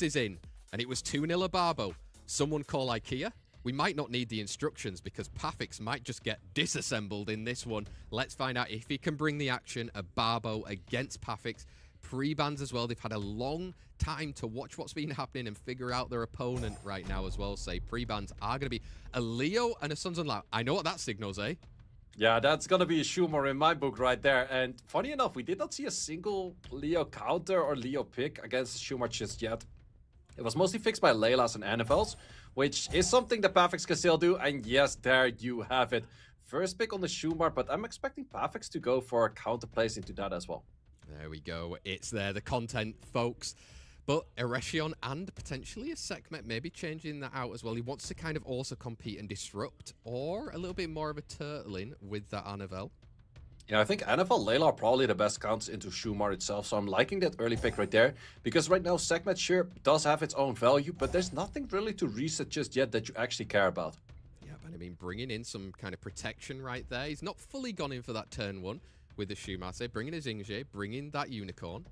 is in, and it was 2-0 OBABO. Someone call IKEA? We might not need the instructions because P4FFIX might just get disassembled in this one. Let's find out if he can bring the action. OBABO against P4FFIX. Pre-bans as well. They've had a long time to watch what's been happening and figure out their opponent right now as well. Say pre-bans are going to be a Leo and a Suns Unlocked. I know what that signals, eh? Yeah, that's going to be a Schumer in my book right there. And funny enough, we did not see a single Leo counter or Leo pick against Schumer just yet. It was mostly fixed by Laylas and NFLs, which is something that P4FFIX can still do. And yes, there you have it. First pick on the Schumer, but I'm expecting P4FFIX to go for a counter plays into that as well. There we go. It's there, the content, folks. But Eresion and potentially a Sekhmet maybe changing that out as well. He wants to kind of also compete and disrupt, or a little bit more of a turtling with that Anavel. Yeah, I think NFL Layla are probably the best counts into Schumer itself, so I'm liking that early pick right there. Because right now, Sekhmet sure does have its own value, but there's nothing really to reset just yet that you actually care about. Yeah, but I mean, bringing in some kind of protection right there. He's not fully gone in for that turn one with the Schumer. Say, bringing his Ingé, bringing that Unicorn.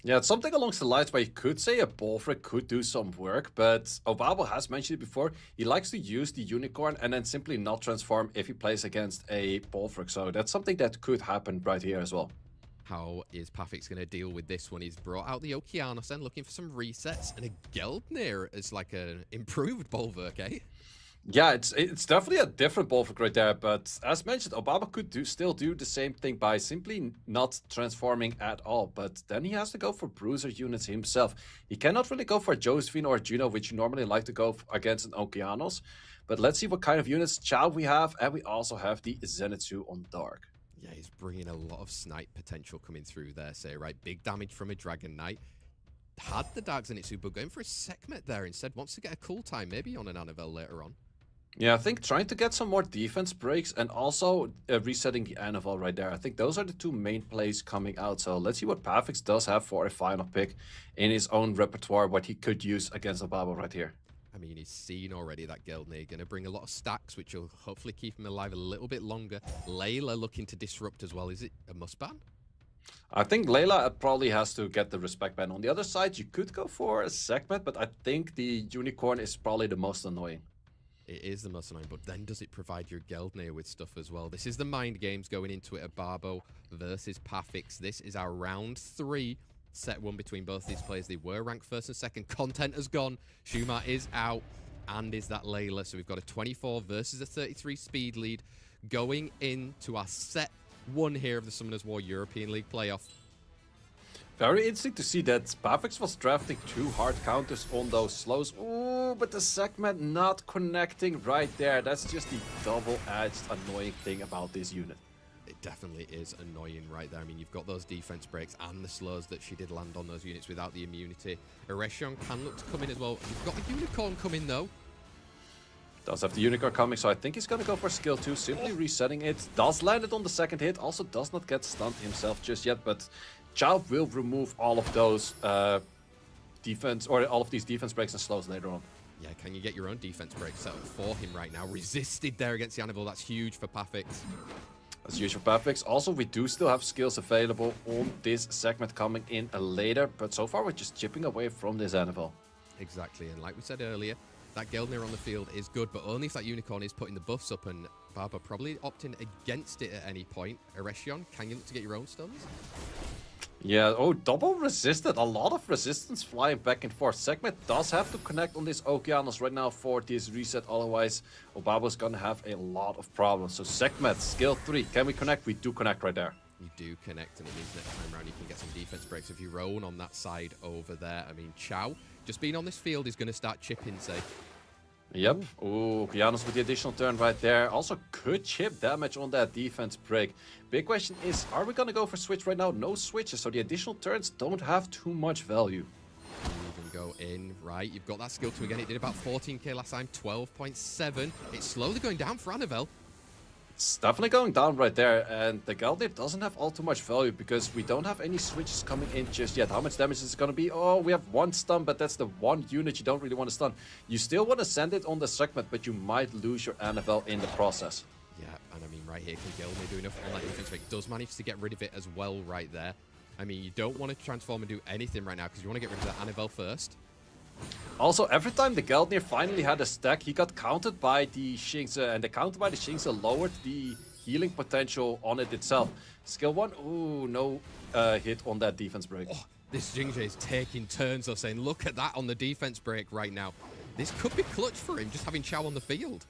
Yeah, it's something along the lines where you could say a P4FFIX could do some work, but OBABO has mentioned it before. He likes to use the Unicorn and then simply not transform if he plays against a P4FFIX. So that's something that could happen right here as well. How is P4FFIX going to deal with this one? He's brought out the Okeanos then, looking for some resets, and a Geldnir is like an improved Bolverk, eh? Yeah, it's definitely a different P4FFIX right there, but as mentioned, OBABO could still do the same thing by simply not transforming at all, but then he has to go for bruiser units himself. He cannot really go for a Josephine or a Juno, which you normally like to go against an Okeanos, but let's see what kind of units Chow we have, and we also have the Zenitsu on Dark. Yeah, he's bringing a lot of snipe potential coming through there, say, right? Big damage from a Dragon Knight. Had the Dark Zenitsu, but going for a Sekhmet there instead. Wants to get a cool time, maybe on an Anavel later on. Yeah, I think trying to get some more defense breaks and also resetting the Anavel right there. I think those are the two main plays coming out. So let's see what P4FFIX does have for a final pick in his own repertoire, what he could use against OBABO right here. I mean, he's seen already that Geldnir going to bring a lot of stacks, which will hopefully keep him alive a little bit longer. Layla looking to disrupt as well. Is it a must ban? I think Layla probably has to get the respect ban. On the other side, you could go for a Sekhmet, but I think the Unicorn is probably the most annoying. It is the most annoying, but then does it provide your Geldnir with stuff as well? This is the mind games going into it. OBABO versus P4FFIX. This is our round 3 set 1 between both these players. They were ranked first and second. Content has gone. Schumer is out, and is that Layla. So we've got a 24 versus a 33 speed lead going into our set 1 here of the Summoners War European League playoff. Very interesting to see that P4FFIX was drafting 2 hard counters on those slows. Ooh, but the segment not connecting right there. That's just the double-edged annoying thing about this unit. It definitely is annoying right there. I mean, you've got those defense breaks and the slows that she did land on those units without the immunity. Eresion can look to come in as well. You've got a Unicorn coming though. Does have the Unicorn coming, so I think he's going to go for skill 2, simply resetting it. Does land it on the second hit, also does not get stunned himself just yet, but Chow will remove all of those defense, or all of these defense breaks and slows later on. Yeah, can you get your own defense break set up for him right now? Resisted there against the Anavel, that's huge for P4FFIX. That's huge for P4FFIX. Also, we do still have skills available on this segment coming in later, but so far we're just chipping away from this Anavel. Exactly, and like we said earlier, that Geldnir on the field is good, but only if that Unicorn is putting the buffs up, and OBABO probably opting against it at any point. Eresion, can you look to get your own stuns? Yeah, oh, double resisted. A lot of resistance flying back and forth. Sekhmet does have to connect on this Okeanos right now for this reset. Otherwise, OBABO's gonna have a lot of problems. So Sekhmet, skill 3. Can we connect? We do connect right there. You do connect, and it means next time around you can get some defense breaks of your own on that side over there. I mean, Chow, just being on this field is going to start chipping, say. Yep. Ooh, Okeanos with the additional turn right there. Also could chip damage on that defense break. Big question is, are we going to go for switch right now? No switches, so the additional turns don't have too much value. You even go in, right? You've got that skill 2 again. It did about 14k last time, 12.7. It's slowly going down for Anavel. It's definitely going down right there, and the Geldnir doesn't have all too much value because we don't have any switches coming in just yet. How much damage is it going to be? Oh, we have 1 stun, but that's the 1 unit you don't really want to stun. You still want to send it on the segment, but you might lose your Anavel in the process. Yeah, and I mean, right here, can Geldnir do enough on that defense break? Does manage to get rid of it as well right there. I mean, you don't want to transform and do anything right now because you want to get rid of that Annabelle first. Also, every time the Geldnir finally had a stack, he got countered by the Xingzi, and the counter by the Xingzi lowered the healing potential on it itself. Skill 1, ooh, no hit on that defense break. Oh, this Xingzi is taking turns, though, saying, look at that on the defense break right now. This could be clutch for him, just having Chao on the field.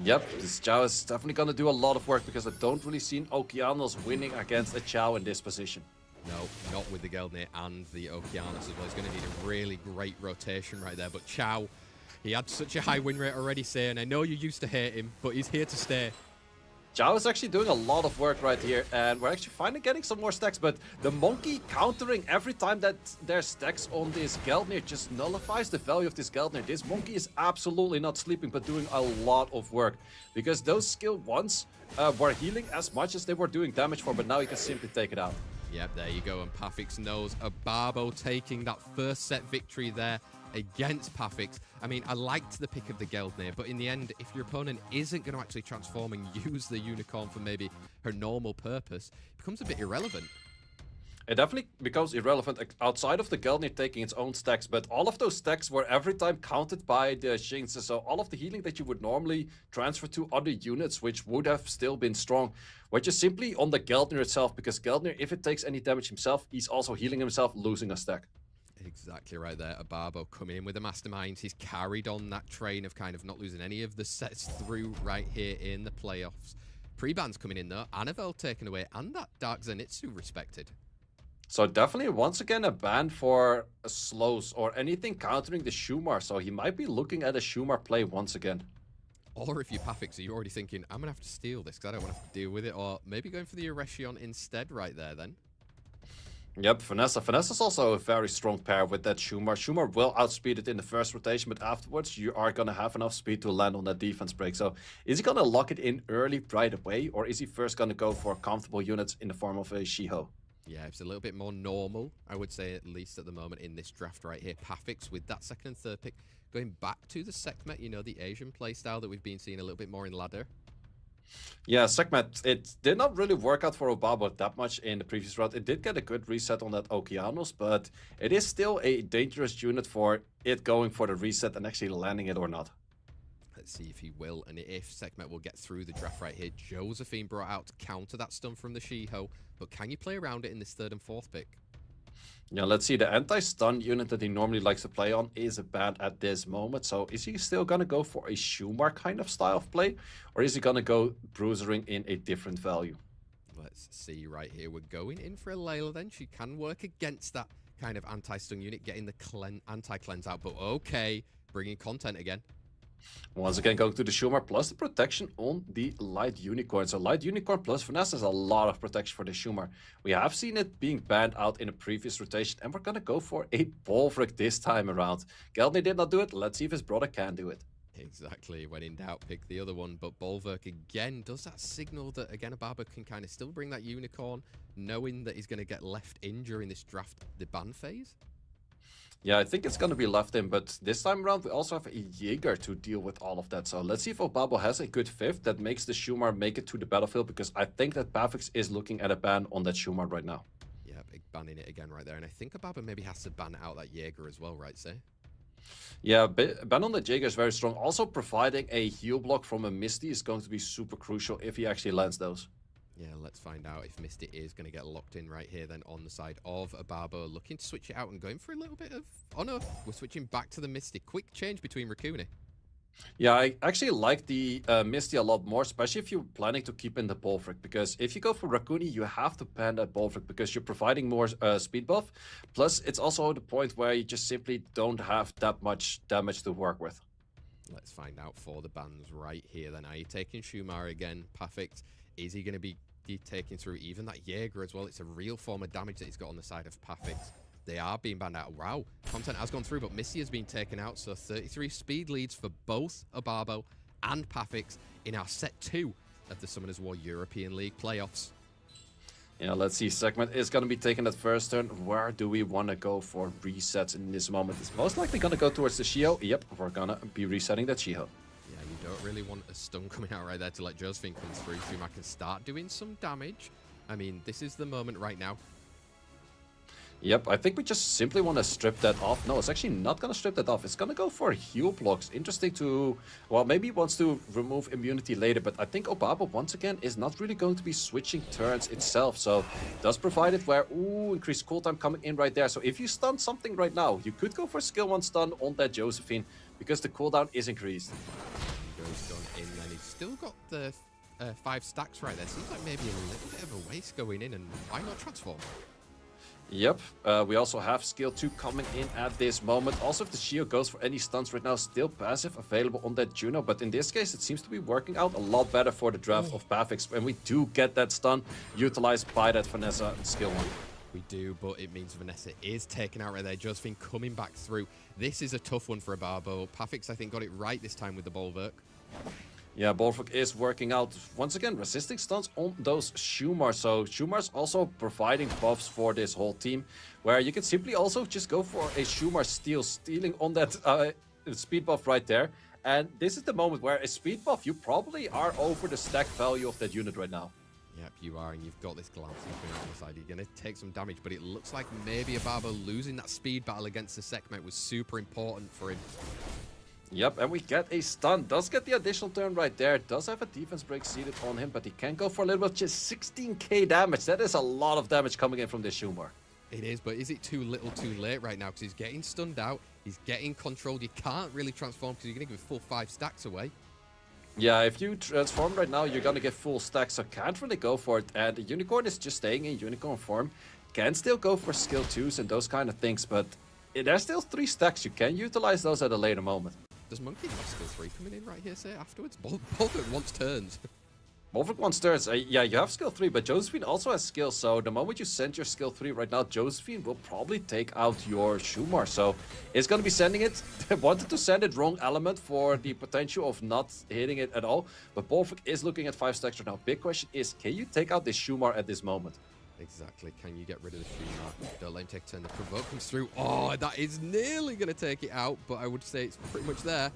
Yep, this Chao is definitely going to do a lot of work because I don't really see Okeanos winning against a Chao in this position. No, not with the Geldnir and the Okeanos as well. He's going to need a really great rotation right there. But Chao, he had such a high win rate already, saying, I know you used to hate him, but he's here to stay. Chao is actually doing a lot of work right here, and we're actually finally getting some more stacks, but the Monkey countering every time that there's stacks on this Geldnir just nullifies the value of this Geldnir. This Monkey is absolutely not sleeping, but doing a lot of work, because those skill 1s were healing as much as they were doing damage for, but now you can simply take it out. Yep, there you go, and P4FFIX knows OBABO taking that first set victory there against P4FFIX. I mean, I liked the pick of the Geldnir, but in the end, if your opponent isn't going to actually transform and use the Unicorn for maybe her normal purpose, it becomes a bit irrelevant. It definitely becomes irrelevant outside of the Geldnir taking its own stacks, but all of those stacks were every time counted by the Xingzi, so all of the healing that you would normally transfer to other units, which would have still been strong, were just simply on the Geldnir itself, because Geldnir, if it takes any damage himself, he's also healing himself, losing a stack. Exactly right there. OBABO coming in with the masterminds. He's carried on that train of kind of not losing any of the sets through right here in the playoffs. Pre-bans coming in though. Annabelle taken away, and that Dark Zenitsu respected. So definitely once again a ban for slows or anything countering the Shumar. So he might be looking at a Shumar play once again. Or if you're P4FFIX, you're already thinking, I'm going to have to steal this because I don't want to have to deal with it. Or maybe going for the Erechion instead right there then. Yep, Vanessa. Vanessa's also a very strong pair with that Shumar. Shumar will outspeed it in the first rotation, but afterwards you are going to have enough speed to land on that defense break. So is he going to lock it in early right away, or is he first going to go for comfortable units in the form of a Shiho? Yeah, it's a little bit more normal, I would say, at least at the moment in this draft right here. P4FFIX with that second and third pick going back to the Sekhmet, you know, the Asian playstyle that we've been seeing a little bit more in ladder. Yeah, Sekhmet, it did not really work out for OBABO that much in the previous round. It did get a good reset on that Okeanos, but it is still a dangerous unit for it going for the reset and actually landing it or not. Let's see if he will, and if Sekhmet will get through the draft right here. Josephine brought out to counter that stun from the Shiho, but can you play around it in this third and fourth pick? Yeah, let's see. The anti-stun unit that he normally likes to play on is a ban at this moment. So is he still going to go for a Shumar kind of style of play? Or is he going to go bruisering in a different value? Let's see right here. We're going in for a Layla then. She can work against that kind of anti-stun unit, getting the anti-cleanse out. But okay, bringing content again. Once again, going to the Shumar plus the protection on the Light Unicorn. So Light Unicorn plus Vanessa is a lot of protection for the Shumar. We have seen it being banned out in a previous rotation, and we're going to go for a Bolvric this time around. Geldnir did not do it. Let's see if his brother can do it. Exactly. When in doubt, pick the other one. But Bolvric again does that signal that, again, OBABO can kind of still bring that Unicorn, knowing that he's going to get left in during this draft, the ban phase. Yeah, I think it's going to be left in, but this time around we also have a Jaeger to deal with all of that. So let's see if OBABO has a good fifth that makes the Shumar make it to the battlefield, because I think that P4FFIX is looking at a ban on that Shumar right now. Yeah, big banning it again right there. And I think OBABO maybe has to ban out that Jaeger as well, right, Say? Yeah, ban on the Jaeger is very strong. Also providing a heal block from a Misty is going to be super crucial if he actually lands those. Yeah, let's find out if Misty is going to get locked in right here then on the side of OBABO. Looking to switch it out and going for a little bit of... Oh no, we're switching back to the Misty. Quick change between Raccoon. Yeah, I actually like the Misty a lot more, especially if you're planning to keep in the Bolvric, because if you go for Raccoon, you have to ban that Bolvric because you're providing more speed buff. Plus, it's also the point where you just simply don't have that much damage to work with. Let's find out for the bans right here then. Are you taking Shumar again? P4FFIX. Is he going to be taking through even that Jaeger as well? It's a real form of damage that he's got on the side of P4FFIX. They are being banned out. Wow, content has gone through, but Misty has been taken out. So 33 speed leads for both OBABO and P4FFIX in our set 2 of the Summoners War European League playoffs. Yeah, let's see. Segment is going to be taking that first turn. Where do we want to go for resets in this moment? It's most likely going to go towards the Shiho. Yep, we're going to be resetting that Shiho. Yeah, you don't really want a stun coming out right there to let Josephine come through. Shumar can start doing some damage. I mean, this is the moment right now. Yep, I think we just simply want to strip that off. No, it's actually not going to strip that off. It's going to go for heal blocks. Interesting to... Well, maybe he wants to remove immunity later, but I think OBABO, once again, is not really going to be switching turns itself. So, does provide it where... Ooh, increased cooldown coming in right there. So, if you stun something right now, you could go for skill 1 stun on that Josephine, because the cooldown is increased. Goes done in, and he's still got the 5 stacks right there. Seems like maybe a little bit of a waste going in, and why not transform? Yep, we also have skill 2 coming in at this moment. Also, if the shield goes for any stuns right now, still passive available on that Juno. But in this case, it seems to be working out a lot better for the draft of P4FFIX. And we do get that stun utilized by that Vanessa skill 1. We do, but it means Vanessa is taken out right there. Josephine coming back through. This is a tough one for OBABO. P4FFIX, I think, got it right this time with the Bulwark. Yeah, Bulwark is working out, once again, resisting stuns on those Shumar. So Shumar's also providing buffs for this whole team, where you can simply also just go for a Shumar stealing on that speed buff right there. And this is the moment where a speed buff, you probably are over the stack value of that unit right now. Yep, you are, and you've got this glance looking on the side. You're going to take some damage, but it looks like maybe OBABO losing that speed battle against the Sekhmet was super important for him. Yep, and we get a stun. Does get the additional turn right there. Does have a defense break seated on him, but he can go for a little bit, just 16k damage. That is a lot of damage coming in from this Shumar. It is, but is it too little too late right now? Because he's getting stunned out. He's getting controlled. You can't really transform because you're going to give full 5 stacks away. Yeah, if you transform right now, you're going to get full stacks, so can't really go for it. And the Unicorn is just staying in Unicorn form. Can still go for skill 2s and those kind of things, but there's still 3 stacks. You can utilize those at a later moment. Does Monkey have skill 3 coming in right here, say, afterwards? Bulwark wants turns. Bulwark wants turns. Yeah, you have skill 3, but Josephine also has skill, so the moment you send your skill 3 right now, Josephine will probably take out your Shumar. So it's going to be sending it. They wanted to send it wrong element for the potential of not hitting it at all, but Bulwark is looking at 5 stacks right now. Big question is, can you take out this Shumar at this moment? Exactly. Can you get rid of the Shumar? Don't let him take a turn. The provoke comes through. Oh, that is nearly going to take it out, but I would say it's pretty much there.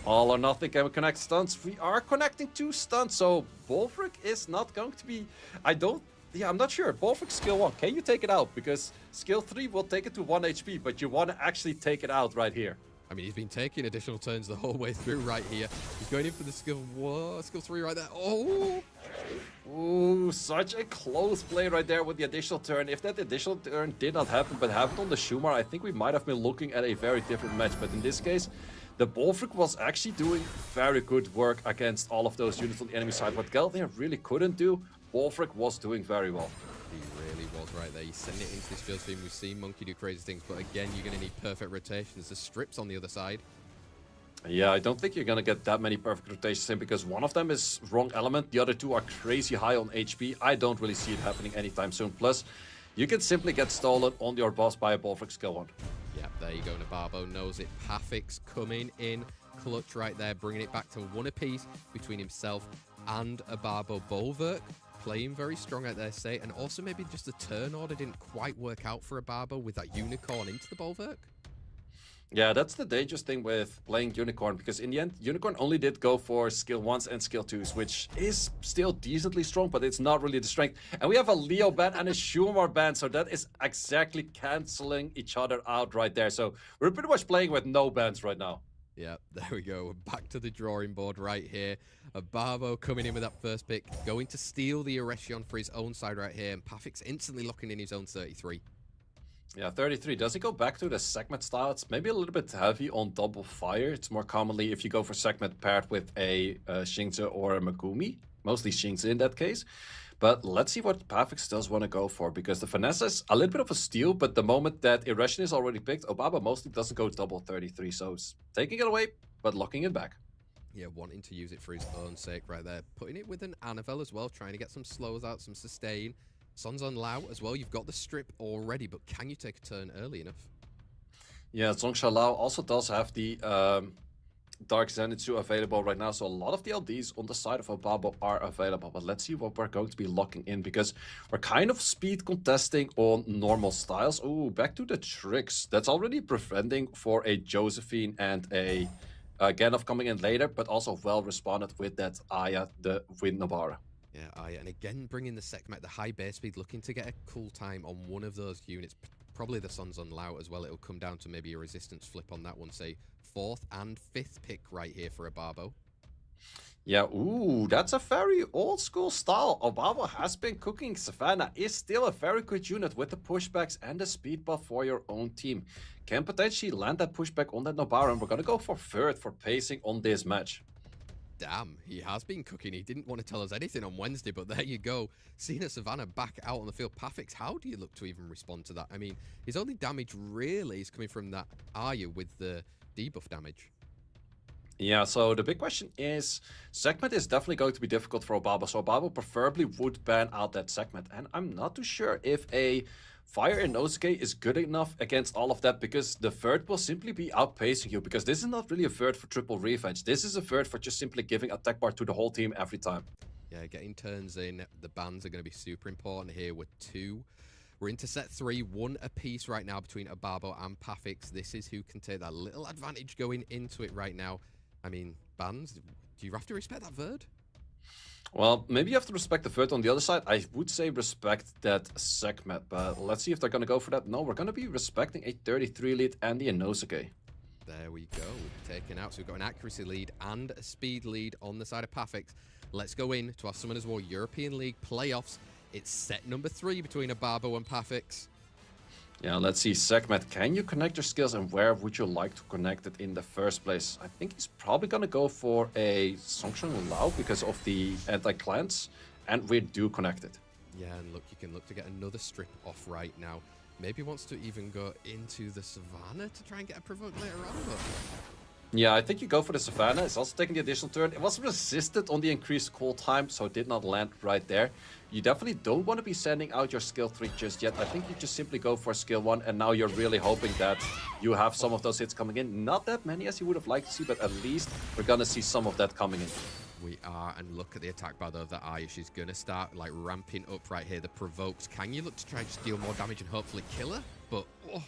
All or nothing. Can we connect stunts? We are connecting 2 stunts, so Bulwark is not going to be... I'm not sure. Bulwark skill 1, can you take it out? Because skill 3 will take it to 1 HP, but you want to actually take it out right here. I mean, he's been taking additional turns the whole way through right here. He's going in for the skill 3 right there. Oh! Ooh, such a close play right there with the additional turn. If that additional turn did not happen, but happened on the Shumar, I think we might have been looking at a very different match. But in this case, the Bulwark was actually doing very good work against all of those units on the enemy side. What Geldir really couldn't do, Bulwark was doing very well. He really was right there. He's sending it into this Josephine. We've seen Monkey do crazy things, but again, you're going to need perfect rotations. The strips on the other side. Yeah, I don't think you're going to get that many perfect rotations in because one of them is wrong element. The other 2 are crazy high on HP. I don't really see it happening anytime soon. Plus, you can simply get stolen on your boss by a Bulwark skill 1. Yep, there you go. OBABO knows it. P4FFIX coming in clutch right there, bringing it back to 1 apiece between himself and OBABO. Bulwark playing very strong out there, say, and also maybe just the turn order didn't quite work out for OBABO with that Unicorn into the Bulwark. Yeah, that's the dangerous thing with playing Unicorn, because in the end, Unicorn only did go for skill 1s and skill 2s, which is still decently strong, but it's not really the strength. And we have a Leo ban and a Shumar ban, so that is exactly canceling each other out right there. So we're pretty much playing with no bans right now. Yeah, there we go. We're back to the drawing board right here. OBABO coming in with that first pick, going to steal the Eretion for his own side right here, and P4FFIX instantly locking in his own 33. Yeah, 33. Does he go back to the Sekhmet style? It's maybe a little bit heavy on double fire. It's more commonly if you go for Sekhmet paired with a Xingzi or a Megumi. Mostly Xingzi in that case. But let's see what P4FFIX does want to go for, because the Vanessa is a little bit of a steal, but the moment that Eretion is already picked, OBABO mostly doesn't go double 33, so it's taking it away, but locking it back. Yeah, wanting to use it for his own sake right there. Putting it with an Annabelle as well, trying to get some slows out, some sustain. Son's on Lao as well. You've got the strip already, but can you take a turn early enough? Yeah, Zhongsha Lao also does have the Dark Zenitsu available right now, so a lot of the LDs on the side of OBABO are available. But let's see what we're going to be locking in, because we're kind of speed contesting on normal styles. Ooh, back to the tricks. That's already preventing for a Josephine and a Gandalf coming in later, but also well responded with that Aya, the Wind Nabara. Yeah, and again bringing the Sekhmet, the high base speed, looking to get a cool time on one of those units. Probably the Sun's on Lout as well. It'll come down to maybe a resistance flip on that one. Say 4th and 5th pick right here for OBABO. Yeah, ooh, that's a very old school style. OBABO has been cooking. Savannah is still a very good unit with the pushbacks and the speed buff for your own team. Can potentially land that pushback on that Nobara, and we're gonna go for 3rd for pacing on this match. Damn, he has been cooking. He didn't want to tell us anything on Wednesday, but there you go. Seeing a Savannah back out on the field. P4FFIX, how do you look to even respond to that? I mean, his only damage really is coming from that Arya with the debuff damage. Yeah, so the big question is, segment is definitely going to be difficult for OBABO, so OBABO preferably would ban out that segment. And I'm not too sure if a Fire in Inosuke is good enough against all of that, because the 3rd will simply be outpacing you, because this is not really a 3rd for triple revenge. This is a 3rd for just simply giving attack bar to the whole team every time. Yeah, getting turns in. The bans are going to be super important here. We're into set 3, 1 apiece right now between OBABO and P4FFIX. This is who can take that little advantage going into it right now. I mean, bans, do you have to respect that Verd? Well, maybe you have to respect the 3rd on the other side. I would say respect that segment, but let's see if they're going to go for that. No, we're going to be respecting a 33 lead and the Inosuke. There we go. We've taken out, so we've got an accuracy lead and a speed lead on the side of P4FFIX. Let's go in to our Summoners War European League playoffs. It's set number 3 between OBABO and P4FFIX. Yeah, let's see. Segment, can you connect your skills, and where would you like to connect it in the first place? I think he's probably going to go for a Sanction Lao because of the anti-clans, and we do connect it. Yeah, and look, you can look to get another strip off right now. Maybe wants to even go into the Savannah to try and get a provoke later on, but... Yeah, I think you go for the Savannah. It's also taking the additional turn. It was resisted on the increased call time, so it did not land right there. You definitely don't want to be sending out your skill 3 just yet. I think you just simply go for skill 1, and now you're really hoping that you have some of those hits coming in. Not that many as you would have liked to see, but at least we're going to see some of that coming in. We are, and look at the attack bar though, that Arya, she's going to start like ramping up right here. The provokes, can you look to try to deal more damage and hopefully kill her? But, oh.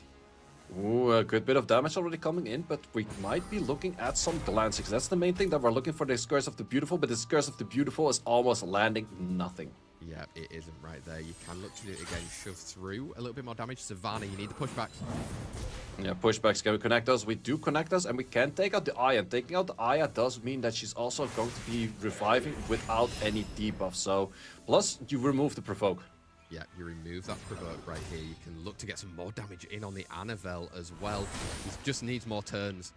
Ooh, a good bit of damage already coming in, but we might be looking at some glancings. That's the main thing that we're looking for, this Curse of the Beautiful, but this Curse of the Beautiful is almost landing nothing. Yeah, it isn't right there. You can look to do it again, shove through a little bit more damage. Savannah, you need the pushbacks. Yeah, pushbacks, can we connect us? We do connect us, and we can take out the Aya. And taking out the Aya does mean that she's also going to be reviving without any debuff. So, plus you remove the provoke. Yeah, you remove that provoke right here. You can look to get some more damage in on the Annabelle as well. He just needs more turns.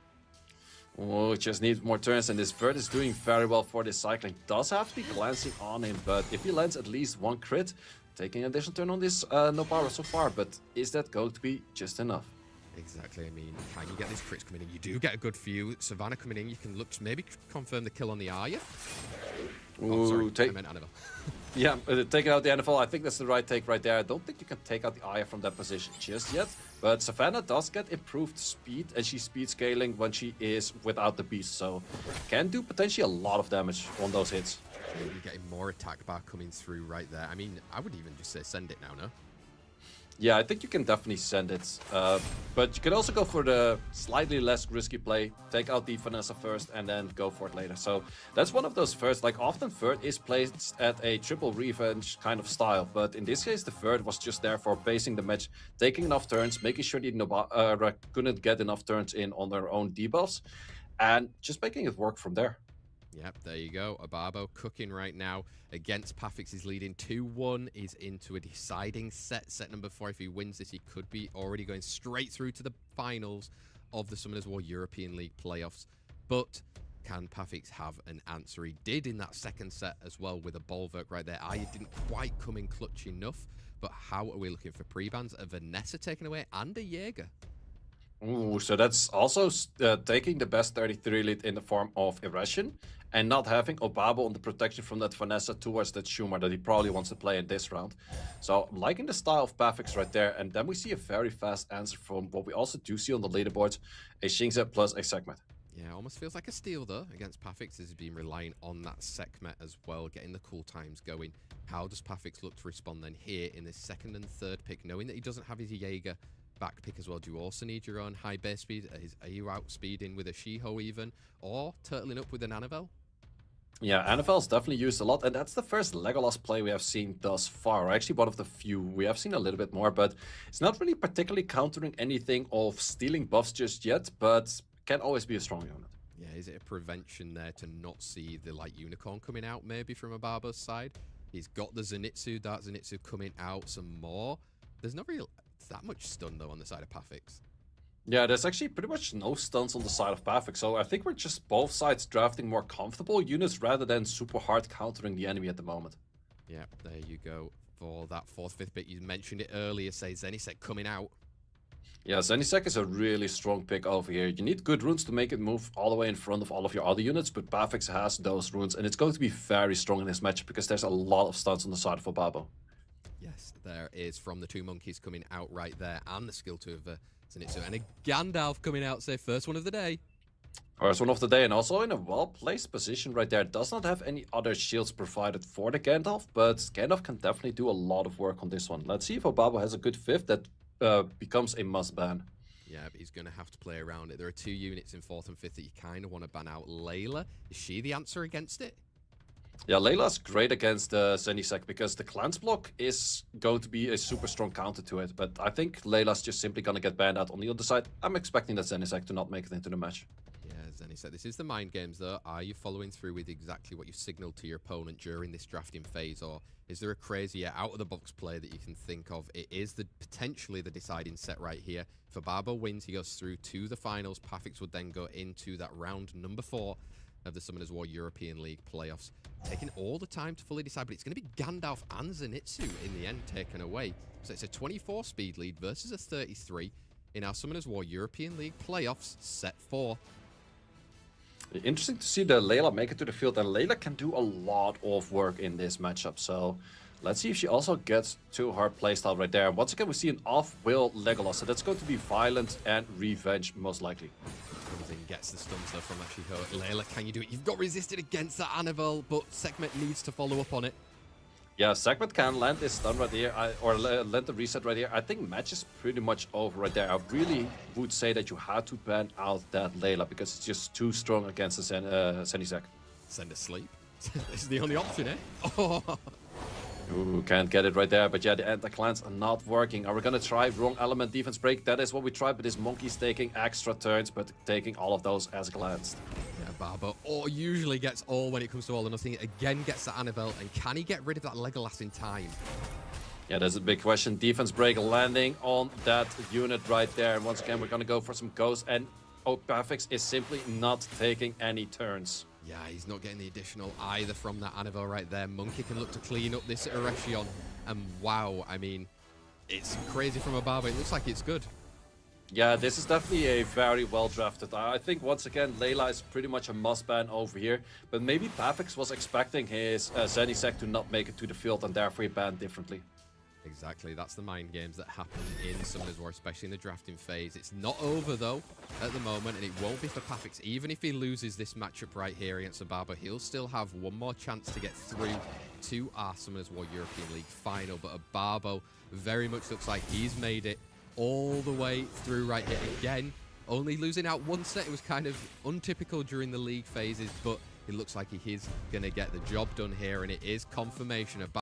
Oh, it just needs more turns, and this Verd is doing very well for this cycling. Does have to be glancing on him, but if he lands at least 1 crit, taking an additional turn on this Nobara so far, but is that going to be just enough? Exactly. I mean, can you get these crits coming in? You do get a good few. Savannah coming in, you can look to maybe confirm the kill on the Arya. Oh, sorry, I meant Annabelle. Yeah, taking out the Annabelle, I think that's the right take right there. I don't think you can take out the Aya from that position just yet, but Savannah does get improved speed, and she's speed scaling when she is without the beast, so can do potentially a lot of damage on those hits. You're getting more attack bar coming through right there. I mean, I would even just say send it now, no? Yeah, I think you can definitely send it, but you can also go for the slightly less risky play, take out the Vanessa first, and then go for it later. So that's one of those first, like often Verd is placed at a triple revenge kind of style, but in this case the Verd was just there for pacing the match, taking enough turns, making sure the Nobara couldn't get enough turns in on their own debuffs, and just making it work from there. Yep, there you go. OBABO cooking right now against P4FFIX. He's leading 2-1. He's into a deciding set. Set number 4. If he wins this, he could be already going straight through to the finals of the Summoners War European League playoffs. But can P4FFIX have an answer? He did in that second set as well with a Bolverk right there. Aya didn't quite come in clutch enough. But how are we looking for pre-bans? A Vanessa taken away and a Jaeger. Ooh, so that's also taking the best 33 lead in the form of Irration, and not having OBABO on the protection from that Vanessa towards that Schumer that he probably wants to play in this round. So I'm liking the style of P4FFIX right there, and then we see a very fast answer from what we also do see on the leaderboards, a Xingze plus a Sekhmet. Yeah, almost feels like a steal though against P4FFIX. Has been relying on that Sekhmet as well, getting the cool times going. How does P4FFIX look to respond then here in this second and third pick, knowing that he doesn't have his Jaeger back pick as well? Do you also need your own high base speed? Are you outspeeding with a Shiho even, or turtling up with an Annabelle? Yeah, NFL's definitely used a lot, and that's the first Legolas play we have seen thus far. Actually, one of the few. We have seen a little bit more, but it's not really particularly countering anything of stealing buffs just yet, but can always be a strong unit. Yeah, is it a prevention there to not see the light unicorn coming out maybe from OBABO's side? He's got the Zenitsu, Dark Zenitsu coming out some more. There's not really that much stun though on the side of P4FFIX. Yeah, there's actually pretty much no stunts on the side of P4FFIX, so I think we're just both sides drafting more comfortable units rather than super hard countering the enemy at the moment. Yeah, there you go. For that 4th, 5th pick, you mentioned it earlier, say Zenisek coming out. Yeah, Zenisek is a really strong pick over here. You need good runes to make it move all the way in front of all of your other units, but P4FFIX has those runes, and it's going to be very strong in this matchup because there's a lot of stunts on the side of OBABO. Yes, there is from the 2 monkeys coming out right there, and the skill 2 of Zenitsu, and a Gandalf coming out, say first one of the day. First one of the day, and also in a well-placed position right there. Does not have any other shields provided for the Gandalf, but Gandalf can definitely do a lot of work on this one. Let's see if OBABO has a good 5th that becomes a must ban. Yeah, but he's going to have to play around it. There are 2 units in 4th and 5th that you kind of want to ban out. Layla, is she the answer against it? Yeah, Layla's great against Zenisek because the Cleanse block is going to be a super strong counter to it. But I think Layla's just simply going to get banned out on the other side. I'm expecting that Zenisek to not make it into the match. Yeah, Zenisek, this is the mind games though. Are you following through with exactly what you signaled to your opponent during this drafting phase? Or is there a crazier out-of-the-box play that you can think of? It is potentially the deciding set right here. If OBABO wins, he goes through to the finals. P4FFIX would then go into that round number 4 of the Summoners War European League playoffs, taking all the time to fully decide, but it's going to be Gandalf and Zenitsu in the end taken away. So it's a 24 speed lead versus a 33 in our Summoners War European League playoffs set 4. Interesting to see the Layla make it to the field, and Layla can do a lot of work in this matchup. So let's see if she also gets to her playstyle right there. Once again, we see an off-will Legolas, so that's going to be violent and revenge most likely. Comes in, gets the stuns though from Ashiko. Layla, can you do it? You've got resisted against that Annabelle, but Sekhmet needs to follow up on it. Yeah, Sekhmet can land this stun right here, or land the reset right here. I think match is pretty much over right there. I really would say that you had to ban out that Layla because it's just too strong against the Zenisek. Send her sleep. This is the only option, eh? Oh. Ooh, can't get it right there, but yeah, the anti-clans are not working. Are we gonna try wrong element defense break? That is what we tried, but this monkey's taking extra turns, but taking all of those as glanced. Yeah, Barbo usually gets all when it comes to all or nothing. Again, gets the Annabelle, and can he get rid of that Legolas in time? Yeah, that's a big question. Defense break landing on that unit right there. And once again, we're gonna go for some ghosts, and P4FFIX is simply not taking any turns. Yeah, he's not getting the additional either from that Annabelle right there. Monkey can look to clean up this Erechion. And wow, I mean, it's crazy from OBABO. It looks like it's good. Yeah, this is definitely a very well drafted. I think once again, Layla is pretty much a must ban over here. But maybe P4FFIX was expecting his Zenisek to not make it to the field and therefore he banned differently. Exactly, that's the mind games that happen in Summoners War, especially in the drafting phase. It's not over, though, at the moment, and it won't be for P4FFIX. Even if he loses this matchup right here against OBABO, he'll still have one more chance to get through to our Summoners War European League final. But OBABO very much looks like he's made it all the way through right here. Again, only losing out one set. It was kind of untypical during the league phases, but it looks like he is going to get the job done here, and it is confirmation of